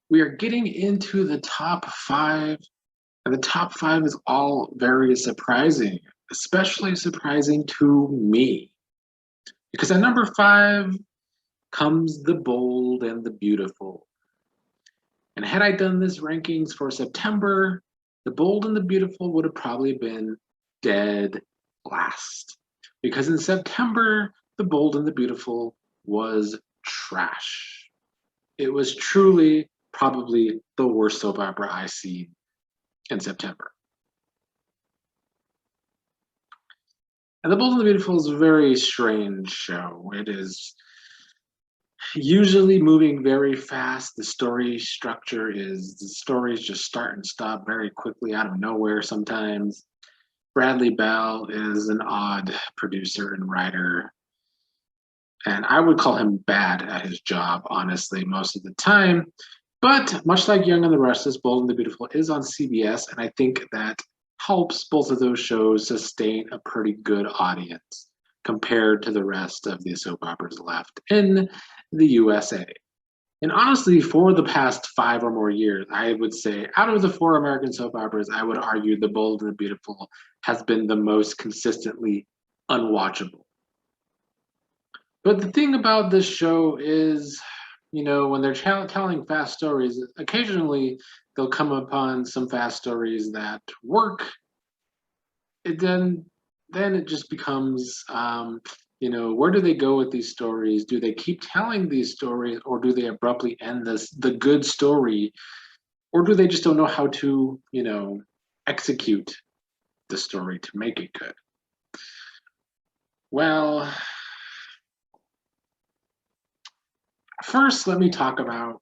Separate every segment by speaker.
Speaker 1: We are getting into the top five, and the top five is all very surprising, especially surprising to me. Because at number five comes the bold and the beautiful. And had I done this rankings for September, the bold and the beautiful would have probably been dead last. Because in September, the bold and the beautiful was trash. It was truly probably the worst soap opera I see in September. And The Bold and the Beautiful is a very strange show. It is usually moving very fast. The stories just start and stop very quickly out of nowhere sometimes. Bradley Bell is an odd producer and writer, and I would call him bad at his job, honestly, most of the time. But much like Young and the Restless, Bold and the Beautiful is on CBS, and I think that helps both of those shows sustain a pretty good audience compared to the rest of the soap operas left in the USA. And honestly, for the past 5 or more years, I would say out of the four American soap operas, I would argue The Bold and the Beautiful has been the most consistently unwatchable. But the thing about this show is, when they're telling fast stories, occasionally they'll come upon some fast stories that work. It then it just becomes, where do they go with these stories? Do they keep telling these stories, or do they abruptly end the good story, or do they just don't know how to, execute the story to make it good? Well, first, let me talk about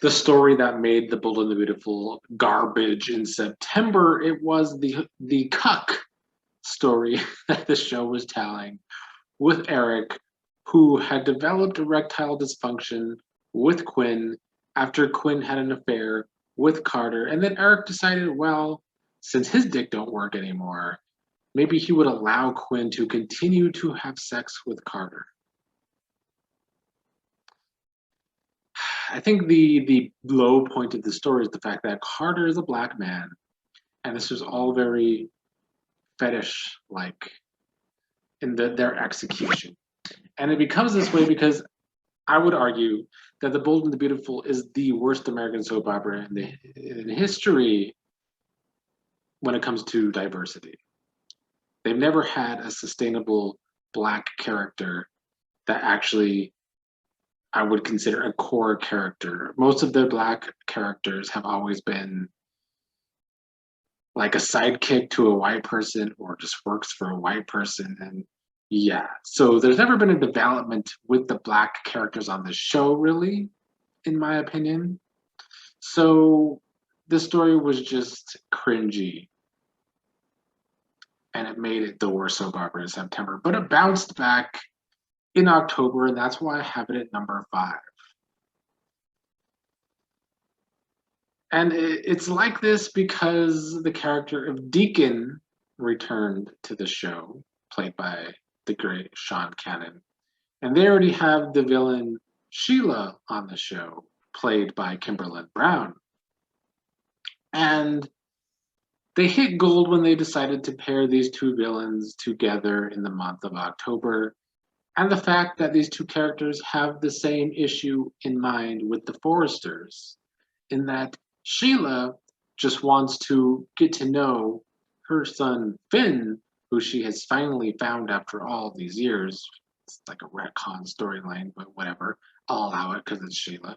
Speaker 1: the story that made The Bold and the Beautiful garbage in September. It was the cuck story that the show was telling with Eric, who had developed erectile dysfunction with Quinn after Quinn had an affair with Carter. And then Eric decided, well, since his dick don't work anymore, maybe he would allow Quinn to continue to have sex with Carter. I think the low point of the story is the fact that Carter is a black man, and this was all very fetish like in their execution. And it becomes this way because I would argue that The Bold and the Beautiful is the worst American soap opera in history when it comes to diversity. They've never had a sustainable black character that actually I would consider a core character. Most of their black characters have always been like a sidekick to a white person or just works for a white person. And yeah, so there's never been a development with the black characters on the show, really, in my opinion. So the story was just cringy, and it made it the worst soap opera in September. But it bounced back in October, and that's why I have it at number five. And it's like this because the character of Deacon returned to the show, played by the great Sean Cannon. And they already have the villain Sheila on the show, played by Kimberly Brown. And they hit gold when they decided to pair these two villains together in the month of October. And the fact that these two characters have the same issue in mind with the Forresters, in that Sheila just wants to get to know her son Finn, who she has finally found after all these years. It's like a retcon storyline, but whatever. I'll allow it because it's Sheila.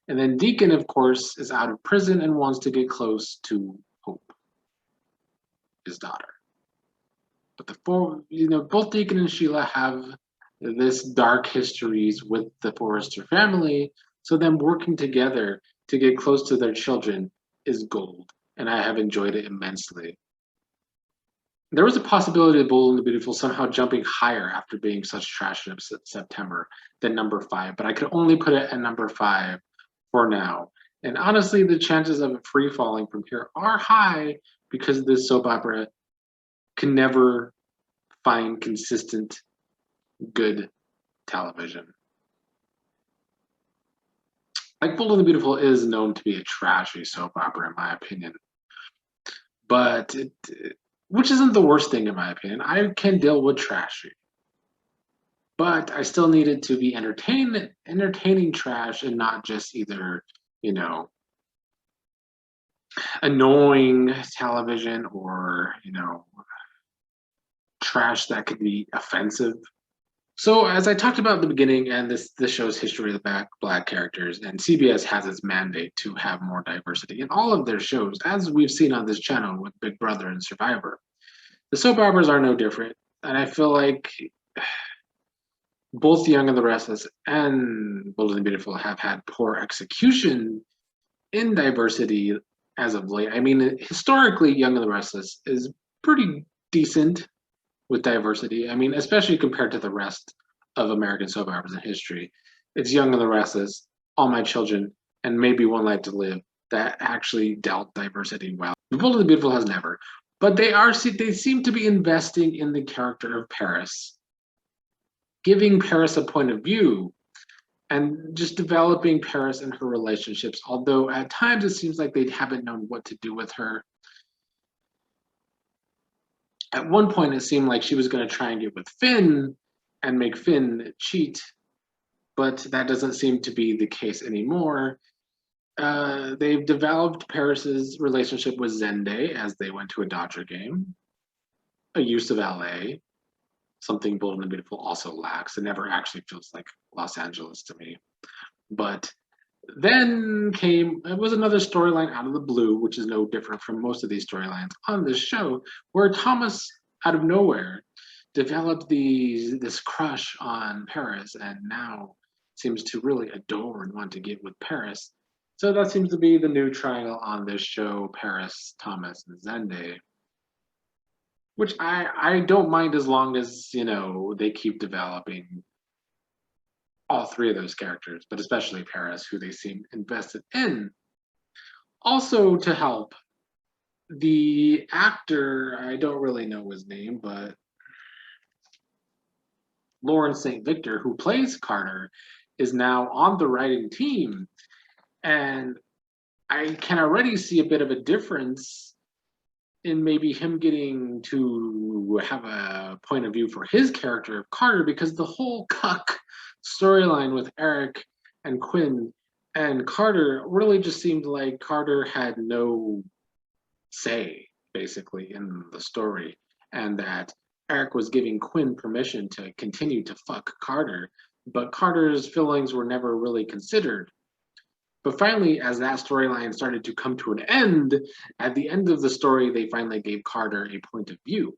Speaker 1: And then Deacon, of course, is out of prison and wants to get close to Hope, his daughter. But both Deacon and Sheila have this dark histories with the Forrester family, so them working together to get close to their children is gold, and I have enjoyed it immensely. There was a possibility of Bold and the Beautiful somehow jumping higher after being such trash in September than number five, but I could only put it at number five for now. And honestly, the chances of it free falling from here are high because this soap opera can never find consistent good television. Like Bold and the Beautiful is known to be a trashy soap opera, in my opinion, but which isn't the worst thing in my opinion. I can deal with trashy, but I still needed to be entertaining trash and not just either, you know, annoying television or, trash that could be offensive. So as I talked about at the beginning, and this shows history of the black characters, and CBS has its mandate to have more diversity in all of their shows, as we've seen on this channel with Big Brother and Survivor. The soap operas are no different, and I feel like both The Young and the Restless and Bold and the Beautiful have had poor execution in diversity as of late. I mean, historically, Young and the Restless is pretty decent with diversity. I mean, especially compared to the rest of American soap operas in history. It's Young and the Restless, All My Children, and maybe One Life to Live that actually dealt diversity well. The Bold and the Beautiful has never. But they seem to be investing in the character of Paris, giving Paris a point of view and just developing Paris and her relationships. Although at times it seems like they haven't known what to do with her. At one point, it seemed like she was going to try and get with Finn and make Finn cheat, but that doesn't seem to be the case anymore. They've developed Paris's relationship with Zende as they went to a Dodger game, a use of LA, something Bold and the Beautiful also lacks. It never actually feels like Los Angeles to me. But then it was another storyline out of the blue, which is no different from most of these storylines on this show, where Thomas, out of nowhere, developed this crush on Paris and now seems to really adore and want to get with Paris. So that seems to be the new triangle on this show, Paris, Thomas, and Zende. Which I don't mind as long as, they keep developing all three of those characters, but especially Paris, who they seem invested in. Also, to help, the actor, I don't really know his name, but Lawrence St. Victor, who plays Carter, is now on the writing team. And I can already see a bit of a difference in maybe him getting to have a point of view for his character of Carter, because the whole cuck storyline with Eric and Quinn and Carter really just seemed like Carter had no say basically in the story, and that Eric was giving Quinn permission to continue to fuck Carter, but Carter's feelings were never really considered. But finally, as that storyline started to come to an end, at the end of the story, they finally gave Carter a point of view.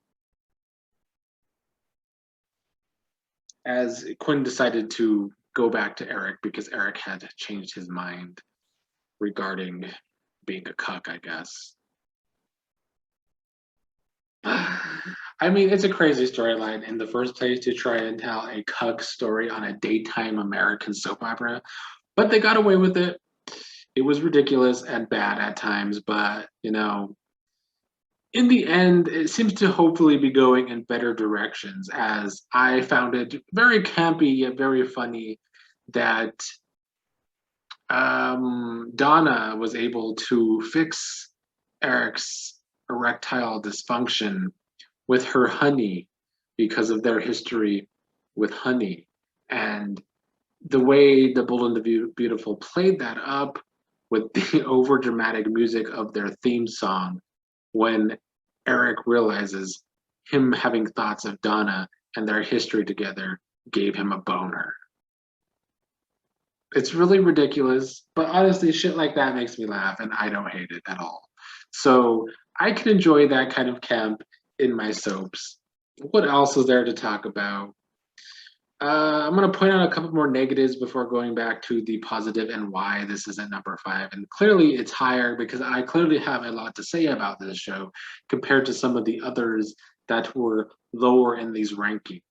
Speaker 1: As Quinn decided to go back to Eric because Eric had changed his mind regarding being a cuck, I guess. I mean, it's a crazy storyline in the first place to try and tell a cuck story on a daytime American soap opera, but they got away with it. It was ridiculous and bad at times, but in the end, it seems to hopefully be going in better directions, as I found it very campy yet very funny that Donna was able to fix Eric's erectile dysfunction with her honey because of their history with honey. And the way the Bold and the Beautiful played that up with the over dramatic music of their theme song when Eric realizes him having thoughts of Donna and their history together gave him a boner. It's really ridiculous, but honestly, shit like that makes me laugh and I don't hate it at all. So I can enjoy that kind of camp in my soaps. What else is there to talk about? I'm going to point out a couple more negatives before going back to the positive and why this is at number 5. And clearly it's higher because I clearly have a lot to say about this show compared to some of the others that were lower in these rankings.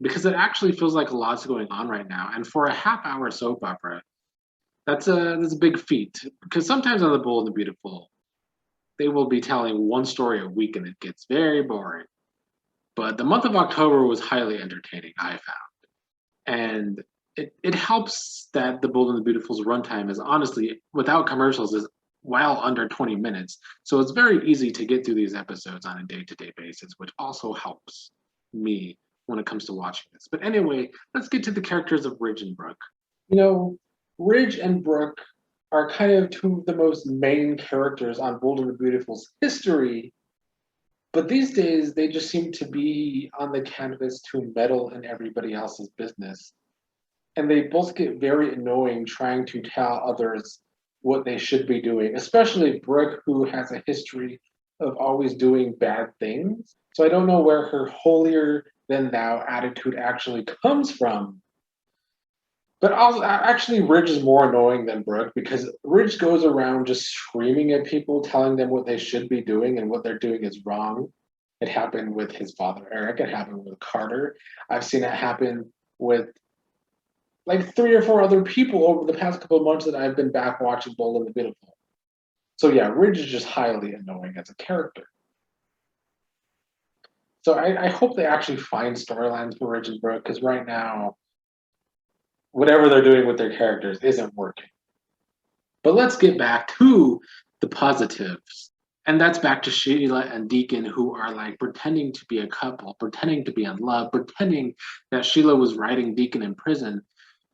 Speaker 1: Because it actually feels like a lot's going on right now. And for a half-hour soap opera, that's a big feat. Because sometimes on The Bold and the Beautiful, they will be telling one story a week and it gets very boring. But the month of October was highly entertaining, I found. And it helps that The Bold and the Beautiful's runtime is honestly, without commercials, is well under 20 minutes. So it's very easy to get through these episodes on a day-to-day basis, which also helps me when it comes to watching this. But anyway, let's get to the characters of Ridge and Brooke. You know, Ridge and Brooke are kind of two of the most main characters on Bold and the Beautiful's history, but these days they just seem to be on the canvas to meddle in everybody else's business. And they both get very annoying trying to tell others what they should be doing, especially Brooke, who has a history of always doing bad things. So I don't know where her holier than thou attitude actually comes from. But also, actually, Ridge is more annoying than Brooke because Ridge goes around just screaming at people, telling them what they should be doing and what they're doing is wrong. It happened with his father, Eric. It happened with Carter. I've seen it happen with like 3 or 4 other people over the past couple of months that I've been back watching Bold and the Beautiful. So yeah, Ridge is just highly annoying as a character. So I hope they actually find storylines for Ridge and Brooke because right now, whatever they're doing with their characters isn't working. But let's get back to the positives. And that's back to Sheila and Deacon, who are like pretending to be a couple, pretending to be in love, pretending that Sheila was writing Deacon in prison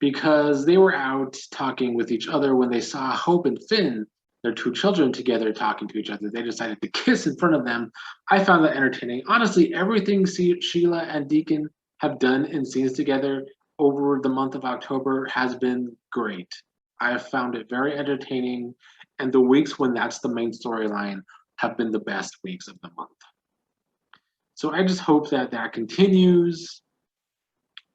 Speaker 1: because they were out talking with each other when they saw Hope and Finn, their 2 children, together talking to each other. They decided to kiss in front of them. I found that entertaining. Honestly, everything Sheila and Deacon have done in scenes together over the month of October has been great. I have found it very entertaining, and the weeks when that's the main storyline have been the best weeks of the month. So I just hope that that continues.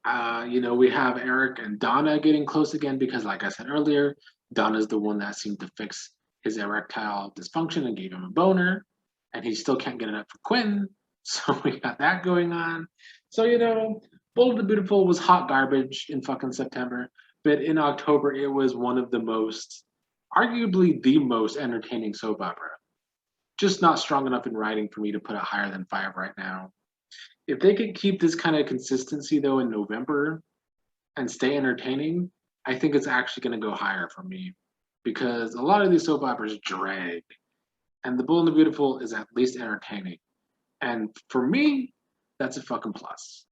Speaker 1: We have Eric and Donna getting close again because, like I said earlier, Donna's the one that seemed to fix his erectile dysfunction and gave him a boner, and he still can't get it up for Quinn. So we got that going on. So, Bold and Beautiful was hot garbage in fucking September, but in October, it was one of the most, arguably the most entertaining soap opera. Just not strong enough in writing for me to put it higher than 5 right now. If they could keep this kind of consistency though in November and stay entertaining, I think it's actually going to go higher for me because a lot of these soap operas drag, and The Bold and the Beautiful is at least entertaining. And for me, that's a fucking plus.